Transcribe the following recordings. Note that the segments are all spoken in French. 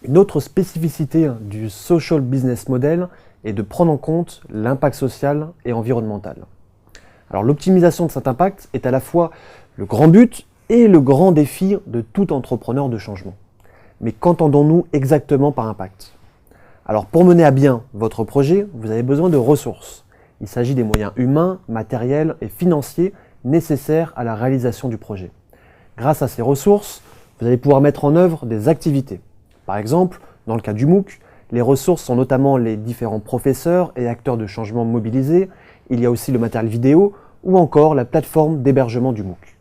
Une autre spécificité du social business model est de prendre en compte l'impact social et environnemental. Alors l'optimisation de cet impact est à la fois le grand but et le grand défi de tout entrepreneur de changement. Mais qu'entendons-nous exactement par impact? Alors pour mener à bien votre projet, vous avez besoin de ressources. Il s'agit des moyens humains, matériels et financiers nécessaires à la réalisation du projet. Grâce à ces ressources, vous allez pouvoir mettre en œuvre des activités. Par exemple, dans le cas du MOOC, les ressources sont notamment les différents professeurs et acteurs de changement mobilisés, il y a aussi le matériel vidéo ou encore la plateforme d'hébergement du MOOC.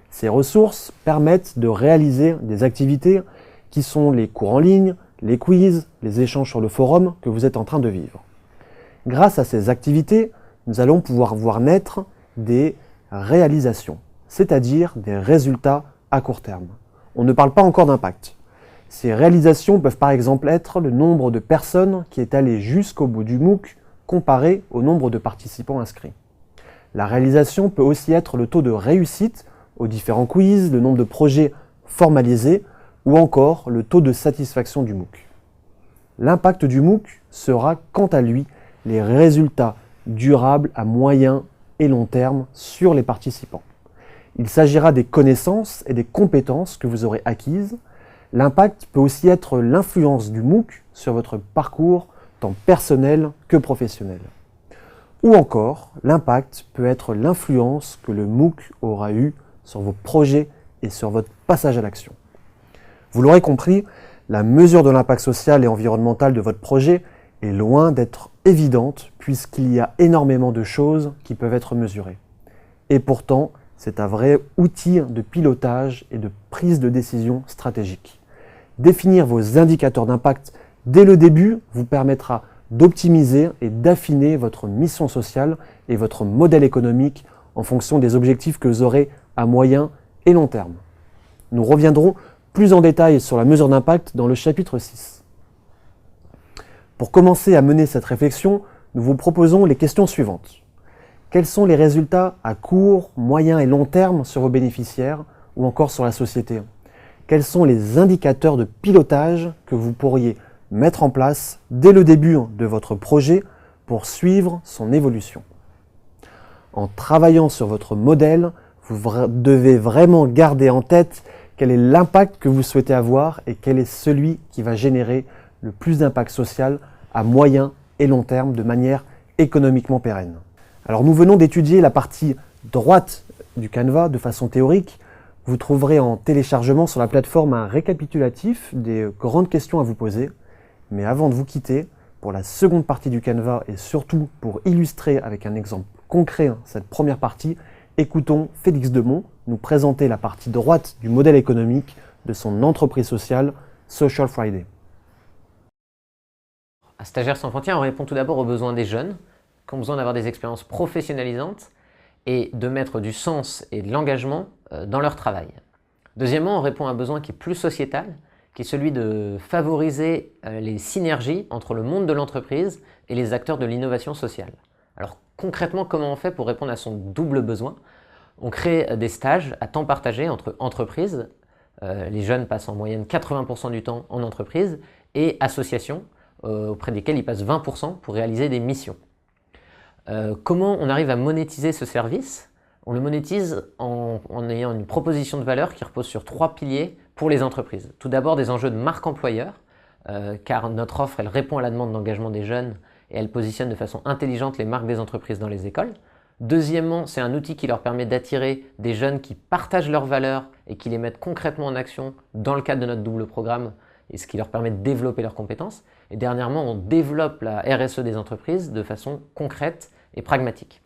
Ces ressources permettent de réaliser des activités qui sont les cours en ligne, les quiz, les échanges sur le forum que vous êtes en train de vivre. Grâce à ces activités, nous allons pouvoir voir naître des réalisations, c'est-à-dire des résultats à court terme. On ne parle pas encore d'impact. Ces réalisations peuvent par exemple être le nombre de personnes qui est allé jusqu'au bout du MOOC comparé au nombre de participants inscrits. La réalisation peut aussi être le taux de réussite aux différents quiz, le nombre de projets formalisés ou encore le taux de satisfaction du MOOC. L'impact du MOOC sera quant à lui les résultats durables à moyen et long terme sur les participants. Il s'agira des connaissances et des compétences que vous aurez acquises. L'impact peut aussi être l'influence du MOOC sur votre parcours tant personnel que professionnel. Ou encore, l'impact peut être l'influence que le MOOC aura eue sur vos projets et sur votre passage à l'action. Vous l'aurez compris, la mesure de l'impact social et environnemental de votre projet est loin d'être évidente puisqu'il y a énormément de choses qui peuvent être mesurées. Et pourtant, c'est un vrai outil de pilotage et de prise de décision stratégique. Définir vos indicateurs d'impact dès le début vous permettra d'optimiser et d'affiner votre mission sociale et votre modèle économique en fonction des objectifs que vous aurez à moyen et long terme. Nous reviendrons plus en détail sur la mesure d'impact dans le chapitre 6. Pour commencer à mener cette réflexion, nous vous proposons les questions suivantes. Quels sont les résultats à court, moyen et long terme sur vos bénéficiaires ou encore sur la société? Quels sont les indicateurs de pilotage que vous pourriez mettre en place dès le début de votre projet pour suivre son évolution? En travaillant sur votre modèle, vous devez vraiment garder en tête quel est l'impact que vous souhaitez avoir et quel est celui qui va générer le plus d'impact social à moyen et long terme de manière économiquement pérenne. Alors nous venons d'étudier la partie droite du Canva de façon théorique. Vous trouverez en téléchargement sur la plateforme un récapitulatif des grandes questions à vous poser. Mais avant de vous quitter, pour la seconde partie du Canva et surtout pour illustrer avec un exemple concret cette première partie, écoutons Félix Demont nous présenter la partie droite du modèle économique de son entreprise sociale Social Friday. À Stagiaires sans frontières, on répond tout d'abord aux besoins des jeunes qui ont besoin d'avoir des expériences professionnalisantes et de mettre du sens et de l'engagement dans leur travail. Deuxièmement, on répond à un besoin qui est plus sociétal, qui est celui de favoriser les synergies entre le monde de l'entreprise et les acteurs de l'innovation sociale. Alors concrètement, comment on fait pour répondre à son double besoin? On crée des stages à temps partagé entre entreprises, les jeunes passent en moyenne 80% du temps en entreprise, et associations, auprès desquelles ils passent 20% pour réaliser des missions. Comment on arrive à monétiser ce service? On le monétise en ayant une proposition de valeur qui repose sur 3 piliers pour les entreprises. Tout d'abord, des enjeux de marque employeur, car notre offre elle répond à la demande d'engagement des jeunes et elle positionne de façon intelligente les marques des entreprises dans les écoles. Deuxièmement, c'est un outil qui leur permet d'attirer des jeunes qui partagent leurs valeurs et qui les mettent concrètement en action dans le cadre de notre double programme, et ce qui leur permet de développer leurs compétences. Et dernièrement, on développe la RSE des entreprises de façon concrète et pragmatique.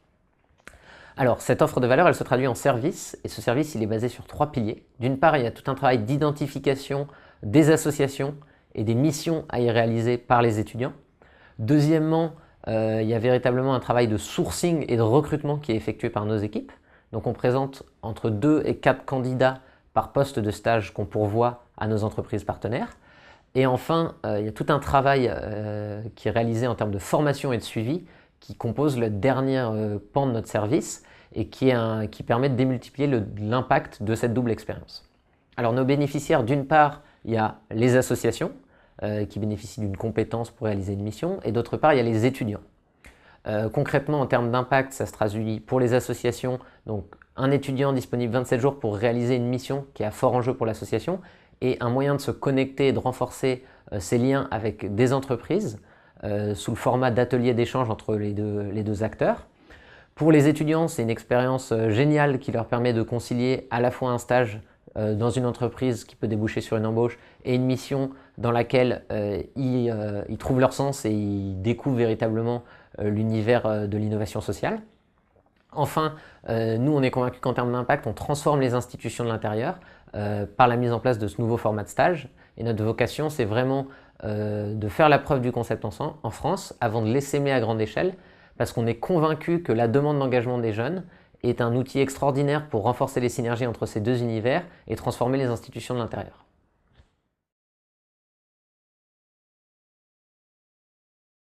Alors, cette offre de valeur, elle se traduit en service, et ce service, il est basé sur 3 piliers. D'une part, il y a tout un travail d'identification des associations et des missions à y réaliser par les étudiants. Deuxièmement, il y a véritablement un travail de sourcing et de recrutement qui est effectué par nos équipes. Donc, on présente entre 2 et 4 candidats par poste de stage qu'on pourvoit à nos entreprises partenaires. Et enfin, il y a tout un travail qui est réalisé en termes de formation et de suivi qui compose le dernier pan de notre service et qui permet de démultiplier l'impact de cette double expérience. Alors nos bénéficiaires, d'une part, il y a les associations qui bénéficient d'une compétence pour réaliser une mission, et d'autre part, il y a les étudiants. Concrètement, en termes d'impact, ça se traduit pour les associations, donc un étudiant disponible 27 jours pour réaliser une mission qui est à fort enjeu pour l'association, et un moyen de se connecter et de renforcer ses liens avec des entreprises, sous le format d'ateliers d'échange entre les deux acteurs. Pour les étudiants, c'est une expérience géniale qui leur permet de concilier à la fois un stage dans une entreprise qui peut déboucher sur une embauche et une mission dans laquelle ils trouvent leur sens et ils découvrent véritablement l'univers de l'innovation sociale. Enfin, nous, on est convaincus qu'en termes d'impact, on transforme les institutions de l'intérieur par la mise en place de ce nouveau format de stage. Et notre vocation, c'est vraiment de faire la preuve du concept en France avant de l'essaimer à grande échelle, parce qu'on est convaincu que la demande d'engagement des jeunes est un outil extraordinaire pour renforcer les synergies entre ces deux univers et transformer les institutions de l'intérieur.